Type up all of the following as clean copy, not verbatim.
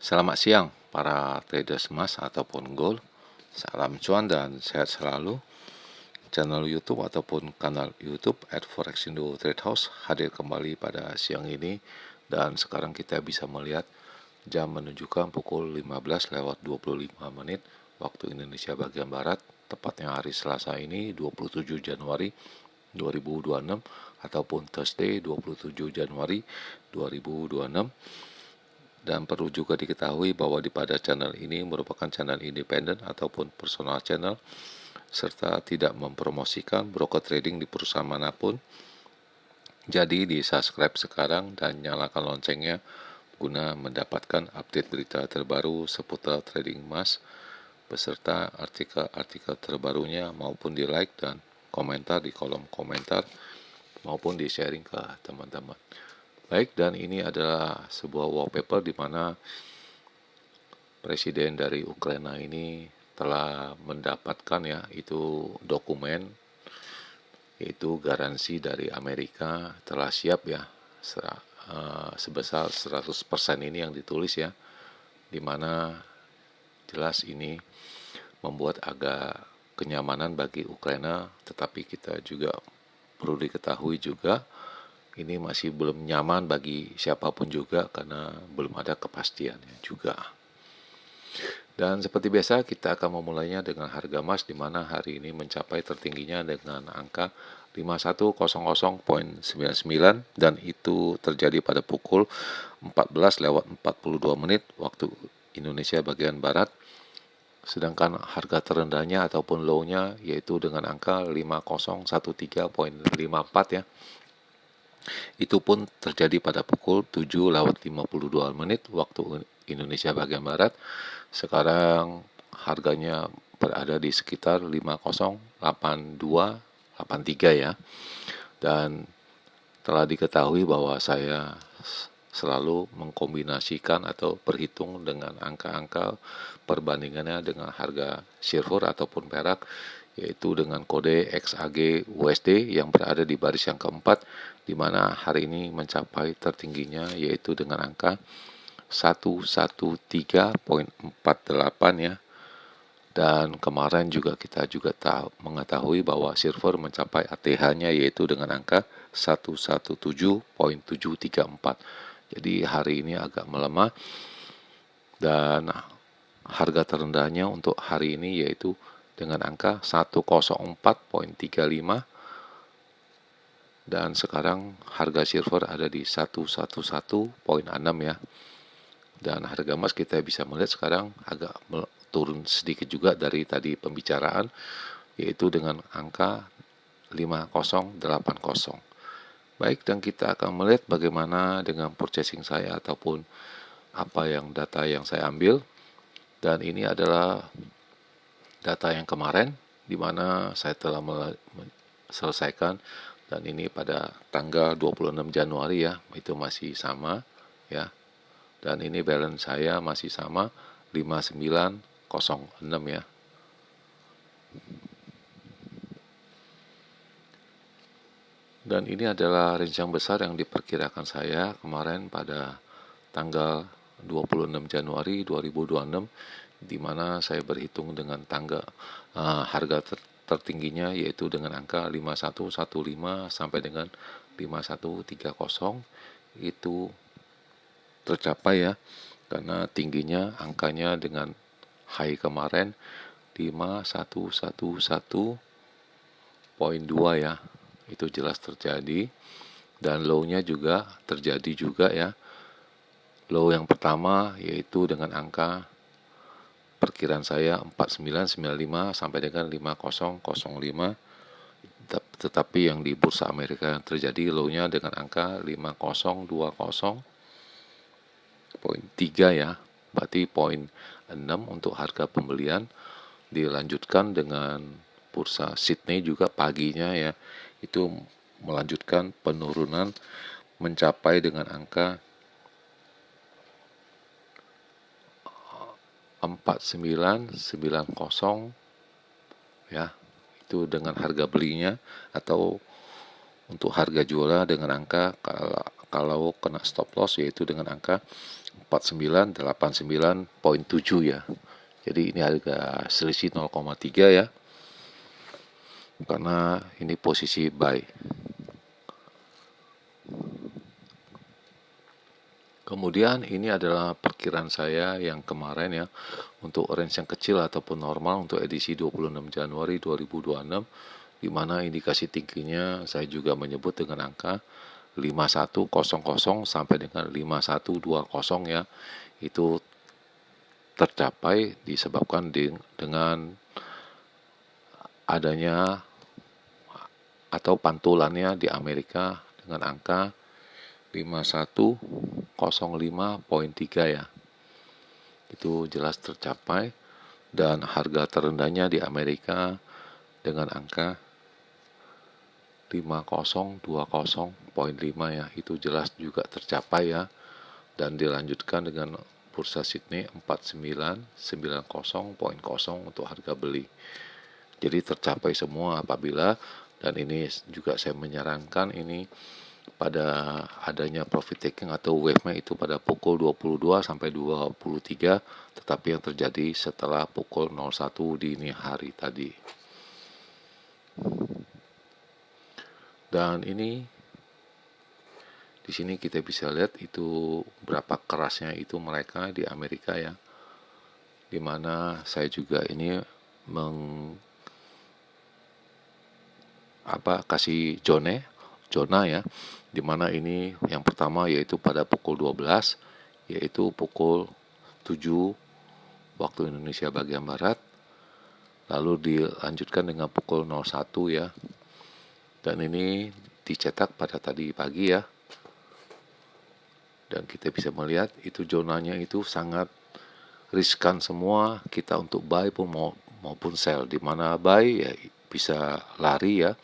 Selamat siang para traders emas ataupun gold. Salam cuan dan sehat selalu. Channel YouTube ataupun kanal YouTube @forexindo Trade House hadir kembali pada siang ini, dan sekarang kita bisa melihat jam menunjukkan pukul 15:25 waktu Indonesia bagian barat, tepatnya hari Selasa ini 27 Januari 2026 ataupun Thursday 27 Januari 2026. Dan perlu juga diketahui bahwa pada channel ini merupakan channel independen ataupun personal channel, serta tidak mempromosikan broker trading di perusahaan manapun. Jadi di subscribe sekarang dan nyalakan loncengnya guna mendapatkan update berita terbaru seputar trading emas beserta artikel-artikel terbarunya, maupun di like dan komentar di kolom komentar maupun di sharing ke teman-teman. Baik, dan ini adalah sebuah wallpaper di mana Presiden dari Ukraina ini telah mendapatkan itu dokumen, yaitu garansi dari Amerika telah siap sebesar 100% ini yang ditulis di mana jelas ini membuat agak kenyamanan bagi Ukraina, tetapi kita juga perlu diketahui juga ini masih belum nyaman bagi siapapun juga karena belum ada kepastiannya juga. Dan seperti biasa kita akan memulainya dengan harga emas, di mana hari ini mencapai tertingginya dengan angka 5100.99, dan itu terjadi pada pukul 14:42 waktu Indonesia bagian barat. Sedangkan harga terendahnya ataupun low-nya yaitu dengan angka 5013.54 Itu pun terjadi pada pukul 7:52 waktu Indonesia bagian barat. Sekarang harganya berada di sekitar 5082.83 Dan telah diketahui bahwa saya selalu mengkombinasikan atau berhitung dengan angka-angka perbandingannya dengan harga silver ataupun perak, yaitu dengan kode XAG USD yang berada di baris yang keempat, di mana hari ini mencapai tertingginya yaitu dengan angka 113.48 Dan kemarin juga kita mengetahui bahwa silver mencapai ATH-nya yaitu dengan angka 117.734. Jadi hari ini agak melemah, dan harga terendahnya untuk hari ini yaitu dengan angka 104.35, dan sekarang harga silver ada di 111.6 Dan harga emas kita bisa melihat sekarang agak turun sedikit juga dari tadi pembicaraan, yaitu dengan angka 5080. Baik, dan kita akan melihat bagaimana dengan purchasing saya ataupun apa yang data yang saya ambil. Dan ini adalah data yang kemarin, di mana saya telah selesaikan, dan ini pada tanggal 26 Januari itu masih sama Dan ini balance saya masih sama 5906 Dan ini adalah range yang besar yang diperkirakan saya kemarin pada tanggal 26 Januari 2026, di mana saya berhitung dengan harga tertingginya yaitu dengan angka 5115 sampai dengan 5130. Itu tercapai karena tingginya angkanya dengan high kemarin 5111.2 itu jelas terjadi, dan low-nya juga terjadi juga Low yang pertama yaitu dengan angka perkiraan saya 4995 sampai dengan 5005, tetapi yang di bursa Amerika yang terjadi low-nya dengan angka 5020.3 berarti 0.6 untuk harga pembelian. Dilanjutkan dengan bursa Sydney juga paginya itu melanjutkan penurunan mencapai dengan angka 4990 itu dengan harga belinya, atau untuk harga jualnya dengan angka kalau kena stop loss yaitu dengan angka 4989.7 ya. Jadi ini harga selisih 0,3 ya, karena ini posisi buy. Kemudian ini adalah perkiraan saya yang kemarin ya, untuk range yang kecil ataupun normal untuk edisi 26 Januari 2026, di mana indikasi tingginya saya juga menyebut dengan angka 5100 sampai dengan 5120 ya. Itu tercapai disebabkan dengan adanya atau pantulannya di Amerika dengan angka 5105.3 ya. Itu jelas tercapai, dan harga terendahnya di Amerika dengan angka 5020.5 ya, itu jelas juga tercapai ya, dan dilanjutkan dengan bursa Sydney 4990.0 untuk harga beli. Jadi tercapai semua apabila, dan ini juga saya menyarankan ini pada adanya profit taking atau wave-nya itu pada pukul 22 sampai 23, tetapi yang terjadi setelah pukul 01 dini hari tadi. Dan ini di sini kita bisa lihat itu berapa kerasnya itu mereka di Amerika ya. Dimana saya juga ini kasih zona ya, dimana ini yang pertama yaitu pada pukul 12, yaitu pukul 7 waktu Indonesia bagian Barat, lalu dilanjutkan dengan pukul 01 ya, dan ini dicetak pada tadi pagi ya, dan kita bisa melihat itu zonanya itu sangat riskan semua kita untuk buy maupun sell, dimana buy ya bisa lari ya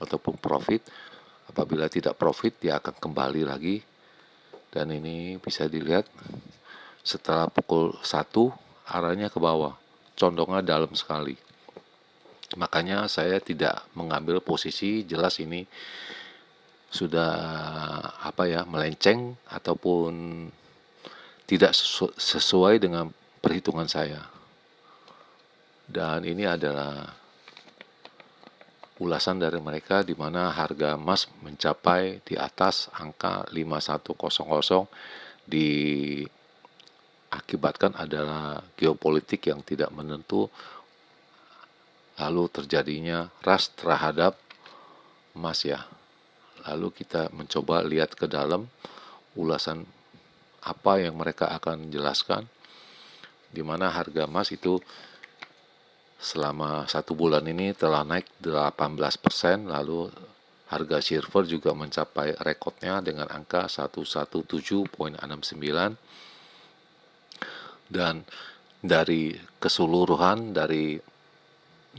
ataupun profit. Apabila tidak profit dia akan kembali lagi, dan ini bisa dilihat setelah pukul 1 arahnya ke bawah, condongnya dalam sekali. Makanya saya tidak mengambil posisi, jelas ini sudah melenceng ataupun tidak sesuai dengan perhitungan saya. Dan ini adalah ulasan dari mereka, di mana harga emas mencapai di atas angka 5100, diakibatkan adalah geopolitik yang tidak menentu, lalu terjadinya rush terhadap emas ya. Lalu kita mencoba lihat ke dalam ulasan apa yang mereka akan jelaskan, di mana harga emas itu selama 1 bulan ini telah naik 18%, lalu harga silver juga mencapai rekornya dengan angka 117.69, dan dari keseluruhan dari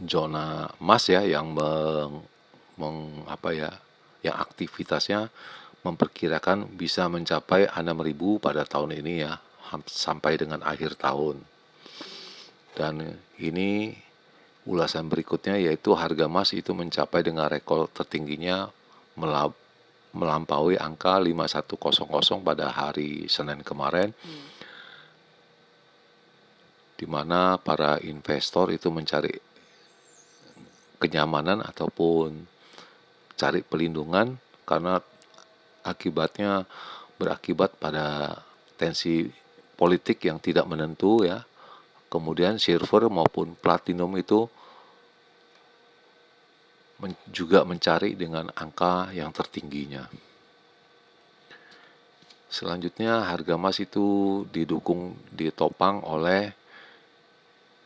zona emas ya yang yang aktivitasnya memperkirakan bisa mencapai 6.000 pada tahun ini ya, sampai dengan akhir tahun. Dan ini ulasan berikutnya, yaitu harga emas itu mencapai dengan rekor tertingginya melampaui angka 5100 pada hari Senin kemarin, di mana para investor itu mencari kenyamanan ataupun cari pelindungan, karena akibatnya berakibat pada tensi politik yang tidak menentu ya. Kemudian silver maupun platinum itu juga mencari dengan angka yang tertingginya. Selanjutnya harga emas itu ditopang oleh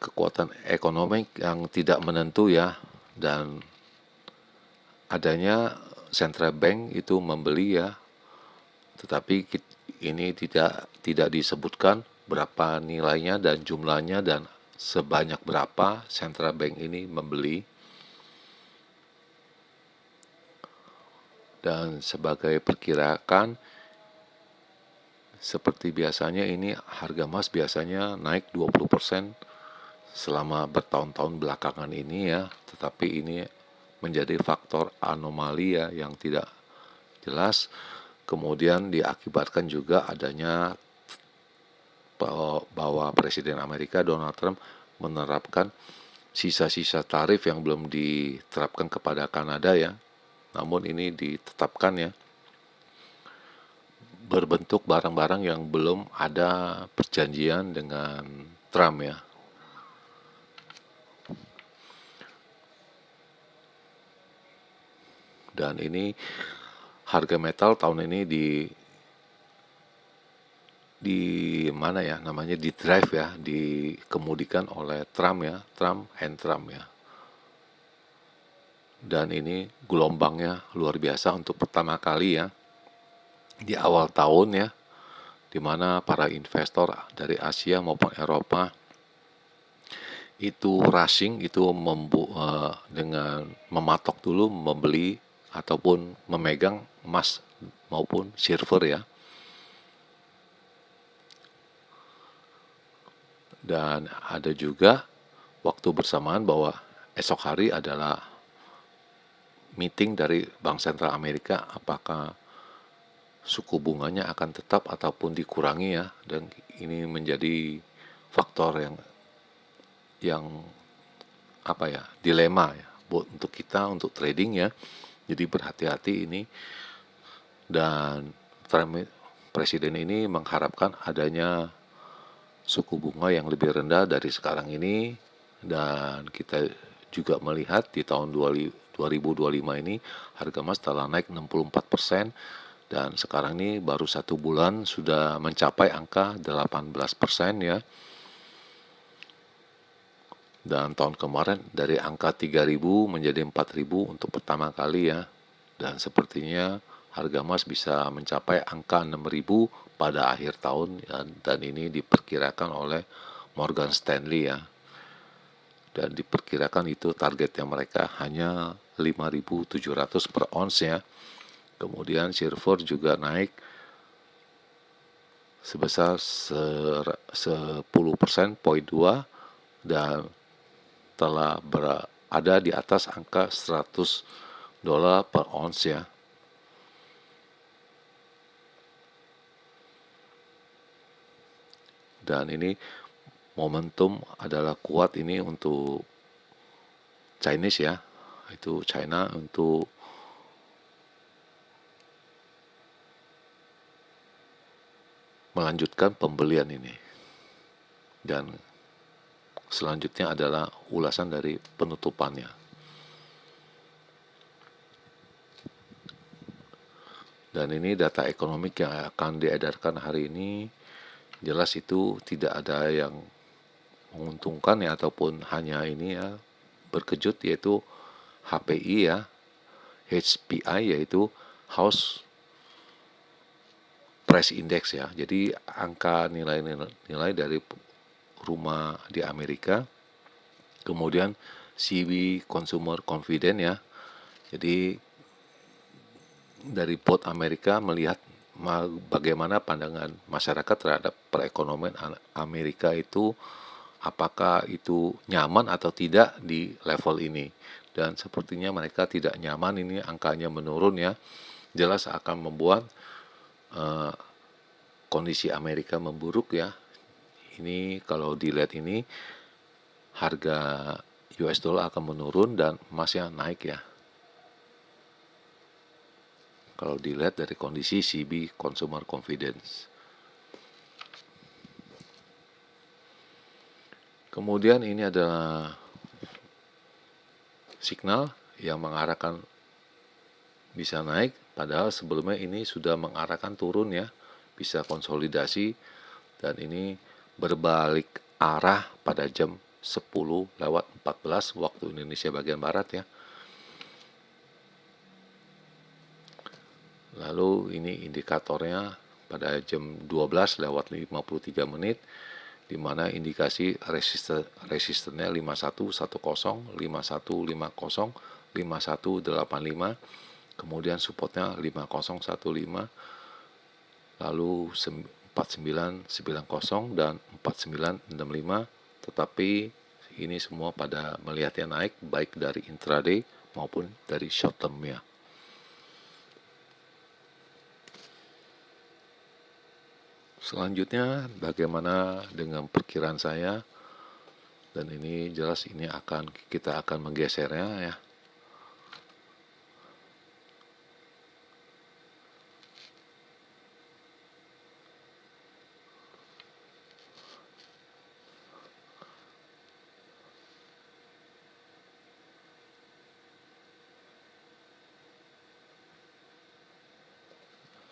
kekuatan ekonomi yang tidak menentu ya, dan adanya central bank itu membeli ya, tetapi ini tidak disebutkan berapa nilainya dan jumlahnya dan sebanyak berapa central bank ini membeli. Dan sebagai perkiraan, seperti biasanya ini harga emas biasanya naik 20% selama bertahun-tahun belakangan ini ya, tetapi ini menjadi faktor anomali ya yang tidak jelas. Kemudian diakibatkan juga adanya bahwa Presiden Amerika Donald Trump menerapkan sisa-sisa tarif yang belum diterapkan kepada Kanada ya. Namun ini ditetapkan ya, berbentuk barang-barang yang belum ada perjanjian dengan Trump ya. Dan ini harga metal tahun ini di mana ya namanya, di drive ya, dikemudikan oleh Trump ya, Trump ya. Dan ini gelombangnya luar biasa untuk pertama kali ya di awal tahun ya, di mana para investor dari Asia maupun Eropa itu rushing itu dengan mematok dulu membeli ataupun memegang emas maupun silver ya. Dan ada juga waktu bersamaan bahwa esok hari adalah meeting dari Bank Sentral Amerika, apakah suku bunganya akan tetap ataupun dikurangi ya. Dan ini menjadi faktor yang apa ya, dilema ya buat untuk kita untuk trading ya. Jadi berhati-hati ini. Dan Presiden ini mengharapkan adanya suku bunga yang lebih rendah dari sekarang ini. Dan kita juga melihat di tahun 2025 ini harga emas telah naik 64%, dan sekarang ini baru 1 bulan sudah mencapai angka 18% ya. Dan tahun kemarin dari angka 3.000 menjadi 4.000 untuk pertama kali ya. Dan sepertinya harga emas bisa mencapai angka 6.000 pada akhir tahun ya, dan ini diperkirakan oleh Morgan Stanley ya. Dan diperkirakan itu targetnya mereka hanya 5.700 per ons ya. Kemudian silver juga naik sebesar 10%, dan telah berada di atas angka $100 per ons ya. Dan ini momentum adalah kuat ini untuk Chinese ya, itu China untuk melanjutkan pembelian ini. Dan selanjutnya adalah ulasan dari penutupannya. Dan ini data ekonomik yang akan diedarkan hari ini, jelas itu tidak ada yang menguntungkan ya, ataupun hanya ini ya berkejut, yaitu HPI ya, HPI yaitu House Price Index ya. Jadi angka nilai dari rumah di Amerika. Kemudian CB Consumer Confidence ya. Jadi dari Board Amerika melihat bagaimana pandangan masyarakat terhadap perekonomian Amerika itu, apakah itu nyaman atau tidak di level ini. Dan sepertinya mereka tidak nyaman, ini angkanya menurun ya. Jelas akan membuat kondisi Amerika memburuk ya. Ini kalau dilihat ini harga US dollar akan menurun dan emasnya naik ya. Kalau dilihat dari kondisi CB Consumer Confidence. Kemudian ini adalah signal yang mengarahkan bisa naik, padahal sebelumnya ini sudah mengarahkan turun ya, bisa konsolidasi, dan ini berbalik arah pada jam 10:14 waktu Indonesia bagian Barat ya. Lalu ini indikatornya pada jam 12:53, di mana indikasi resistennya 5110, 5150, 5185, kemudian supportnya 5015, lalu 4990 dan 4965. Tetapi ini semua pada melihatnya naik, baik dari intraday maupun dari short term ya. Selanjutnya bagaimana dengan perkiraan saya, dan ini jelas ini kita akan menggesernya ya.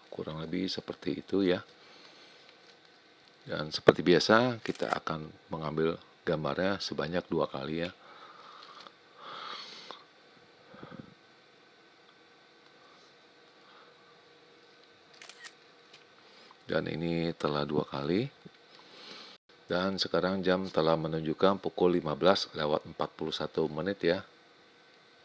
Kurang lebih seperti itu ya. Dan seperti biasa kita akan mengambil gambarnya sebanyak 2 kali ya. Dan ini telah 2 kali. Dan sekarang jam telah menunjukkan pukul 15:41 ya.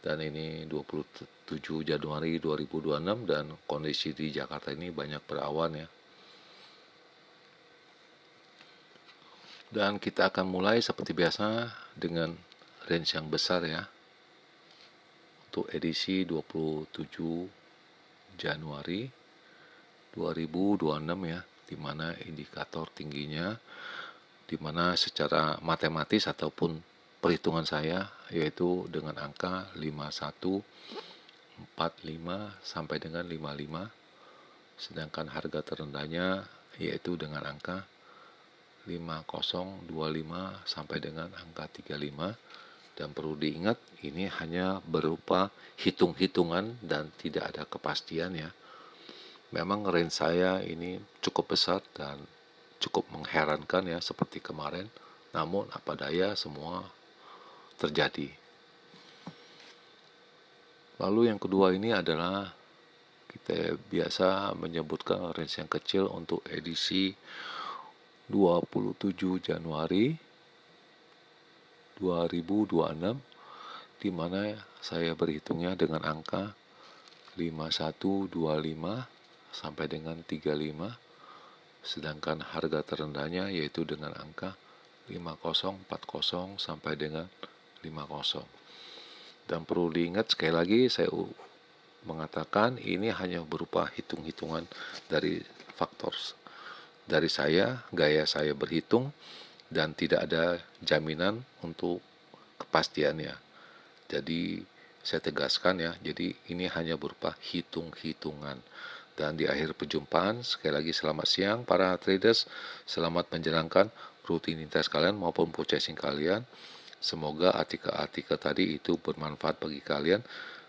Dan ini 27 Januari 2026 dan kondisi di Jakarta ini banyak berawan ya. Dan kita akan mulai seperti biasa dengan range yang besar ya. Untuk edisi 27 Januari 2026 ya, di mana indikator tingginya, di mana secara matematis ataupun perhitungan saya yaitu dengan angka 5145 sampai dengan 55, sedangkan harga terendahnya yaitu dengan angka 5025 sampai dengan angka 35. Dan perlu diingat ini hanya berupa hitung-hitungan dan tidak ada kepastian ya. Memang range saya ini cukup besar dan cukup mengherankan ya seperti kemarin, namun apa daya semua terjadi. Lalu yang kedua ini adalah kita biasa menyebutkan range yang kecil untuk edisi 27 Januari 2026, di mana saya berhitungnya dengan angka 5125 sampai dengan 35, sedangkan harga terendahnya yaitu dengan angka 5040 sampai dengan 50. Dan perlu diingat sekali lagi saya mengatakan ini hanya berupa hitung-hitungan dari faktor dari saya, gaya saya berhitung, dan tidak ada jaminan untuk kepastiannya. Jadi saya tegaskan ya, jadi ini hanya berupa hitung-hitungan. Dan di akhir perjumpaan, sekali lagi selamat siang para traders, selamat menjalankan rutinitas kalian maupun purchasing kalian. Semoga artikel-artikel tadi itu bermanfaat bagi kalian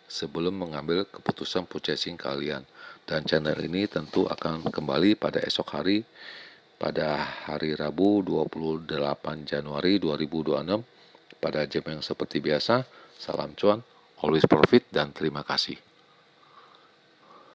sebelum mengambil keputusan purchasing kalian. Dan channel ini tentu akan kembali pada esok hari, pada hari Rabu 28 Januari 2026, pada jam yang seperti biasa. Salam cuan, always profit, dan terima kasih.